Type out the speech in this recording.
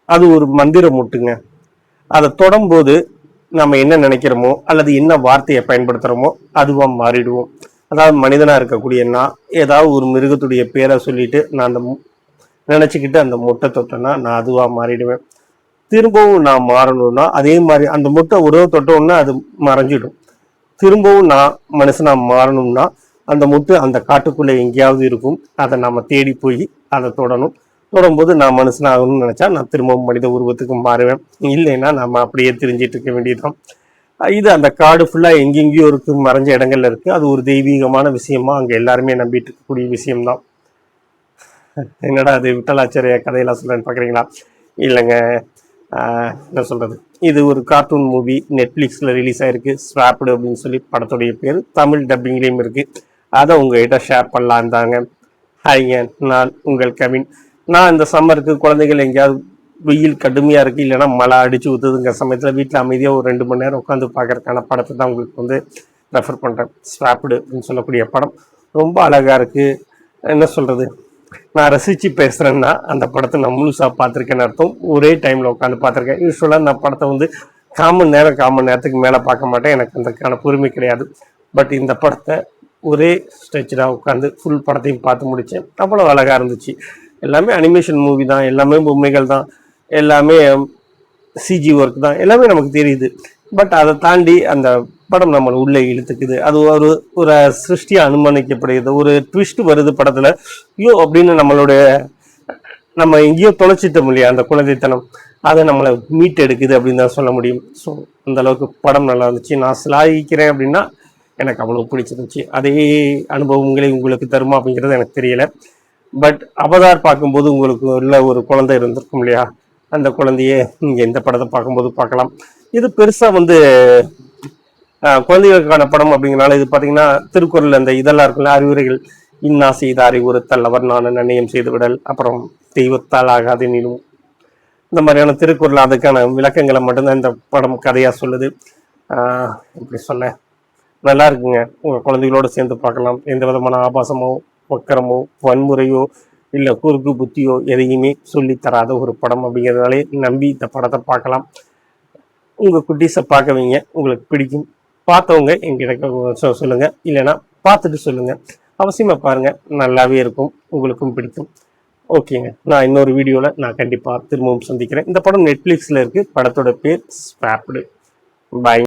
அது ஒரு மந்திர முட்டுங்க. அதை தொடும்போது நம்ம என்ன நினைக்கிறோமோ அல்லது என்ன வார்த்தையை பயன்படுத்துறோமோ அதுவா மாறிடுவோம். அதாவது மனிதனா இருக்கக்கூடிய நான் ஏதாவது ஒரு மிருகத்துடைய பேரை சொல்லிட்டு நான் அந்த நினைச்சுக்கிட்டு அந்த முட்டை தொட்டேன்னா நான் அதுவா மாறிடுவேன். திரும்பவும் நான் மாறணும்னா அதே மாதிரி அந்த முட்டை உறவு தொட்டோம்னா அது மறைஞ்சிடும். திரும்பவும் நான் மனுஷனா மாறணும்னா அந்த முட்டை அந்த காட்டுக்குள்ள எங்கேயாவது இருக்கும். அதை நாம தேடி போய் அதை தொடணும். தொடும்போது நான் மனுஷனாகணும்னு நினைச்சா நான் திரும்பவும் மனித உருவத்துக்கு மாறுவேன். இல்லைன்னா நம்ம அப்படியே திரிஞ்சிட்டு இருக்க வேண்டியதுதான். இது அந்த காடு ஃபுல்லா எங்கெங்கேயோ இருக்கு, மறைஞ்ச இடங்கள்ல இருக்கு. அது ஒரு தெய்வீகமான விஷயமா அங்க எல்லாருமே நம்பிட்டு இருக்கக்கூடிய விஷயம்தான். என்னடா அது விட்டலாச்சாரிய கதையெல்லாம் சொல்றேன்னு பாக்குறீங்களா? இல்லைங்க. என்ன சொல்றது, இது ஒரு கார்ட்டூன் மூவி நெட்ஃபிளிக்ஸ்ல ரிலீஸ் ஆயிருக்கு. ஸ்வாப்டு அப்படின்னு சொல்லி படத்துடைய பேர். தமிழ் டப்பிங்லேயும் இருக்கு. அதை உங்ககிட்ட ஷேர் பண்ணலாம் தாங்க. ஹாய்ங்க, நான் உங்கள் கவின். நான் இந்த சம்மருக்கு குழந்தைகள் எங்கேயாவது வெயில் கடுமையா இருக்கு, இல்லைன்னா மழை அடிச்சு ஊத்துதுங்கிற சமயத்துல வீட்டில் அமைதியாக ஒரு 2 மணி நேரம் உட்காந்து பார்க்கறதுக்கான படத்தை தான் உங்களுக்கு வந்து ரெஃபர் பண்றேன். ஸ்வாப்டு அப்படின்னு சொல்லக்கூடிய படம் ரொம்ப அழகா இருக்கு. என்ன சொல்றது, நான் ரசிச்சு பேசுறேன்னா அந்த படத்தை நான் முழுசா பார்த்துருக்கேன்னு அர்த்தம். ஒரே டைம்ல உட்காந்து பார்த்துருக்கேன். யூஸ்வலாக நான் படத்தை வந்து கால் மணி நேரத்துக்கு மேலே பார்க்க மாட்டேன். எனக்கு அதுக்கான பொறுமை கிடையாது. பட் இந்த படத்தை ஒரே ஸ்ட்ரெச்சாக உட்காந்து ஃபுல் படத்தையும் பார்த்து முடித்தேன். அவ்வளோ அழகாக இருந்துச்சு. எல்லாமே அனிமேஷன் மூவி தான், எல்லாமே பொம்மைகள் தான், எல்லாமே சிஜி ஒர்க் தான், எல்லாமே நமக்கு தெரியுது. பட் அதை தாண்டி அந்த படம் நம்மளை உள்ளே இழுத்துக்குது. அது ஒரு ஒரு சிருஷ்டியா அனுமானிக்கப்படுகிறது. ஒரு ட்விஸ்ட் வருது படத்துல. ஐயோ அப்படின்னு நம்ம எங்கேயோ தொலைச்சிட்டோம் இல்லையா அந்த குழந்தைத்தனம், அதை நம்மளை மீட்டெடுக்குது அப்படின்னு தான் சொல்ல முடியும். ஸோ அந்த அளவுக்கு படம் நல்லா இருந்துச்சு. நான் சிலாகிக்கிறேன் அப்படின்னா எனக்கு அவ்வளோ பிடிச்சிருந்துச்சு. அதே அனுபவங்களை உங்களுக்கு தருமா அப்படிங்கிறது எனக்கு தெரியல. பட் அவதார் பார்க்கும்போது உங்களுக்கு உள்ள ஒரு குழந்தை இருந்திருக்கும் இல்லையா, அந்த குழந்தையே நீங்க எந்த படத்தை பார்க்கும்போது பார்க்கலாம். இது பெருசா வந்து குழந்தைகளுக்கான படம் அப்படிங்கிறனால இது பார்த்தீங்கன்னா திருக்குறள் அந்த இதெல்லாம் இருக்குல்ல, அறிவுரைகள், இன்னா செய்த அறிவுறுத்தல் அவர் நான் நன்னயம் செய்து விடல், அப்புறம் தெய்வத்தால் ஆகாது நீனும், இந்த மாதிரியான திருக்குறள் அதுக்கான விளக்கங்களை மட்டும்தான் இந்த படம் கதையா சொல்லுது. இப்படி சொல்ல நல்லா இருக்குங்க. உங்க குழந்தைகளோட சேர்ந்து பார்க்கலாம். எந்த விதமான ஆபாசமோ வக்கரமோ வன்முறையோ இல்லை குறுக்கு புத்தியோ எதையுமே சொல்லி தராத ஒரு படம் அப்படிங்கிறதுனாலே நம்பி இந்த படத்தை பார்க்கலாம். உங்க குட்டீஸை பார்க்க வைங்க, உங்களுக்கு பிடிக்கும். பார்த்தவங்க எங்கிட்ட சொல்லுங்க, இல்லைன்னா பார்த்துட்டு சொல்லுங்க. அவசியமா பாருங்க, நல்லாவே இருக்கும், உங்களுக்கும் பிடிக்கும். ஓகேங்க, நான் இன்னொரு வீடியோவில் நான் கண்டிப்பாக திரும்பவும் சந்திக்கிறேன். இந்த படம் நெட்ஃப்ளிக்ஸில் இருக்குது. படத்தோட பேர் ஸ்வாப்டு. பாய்.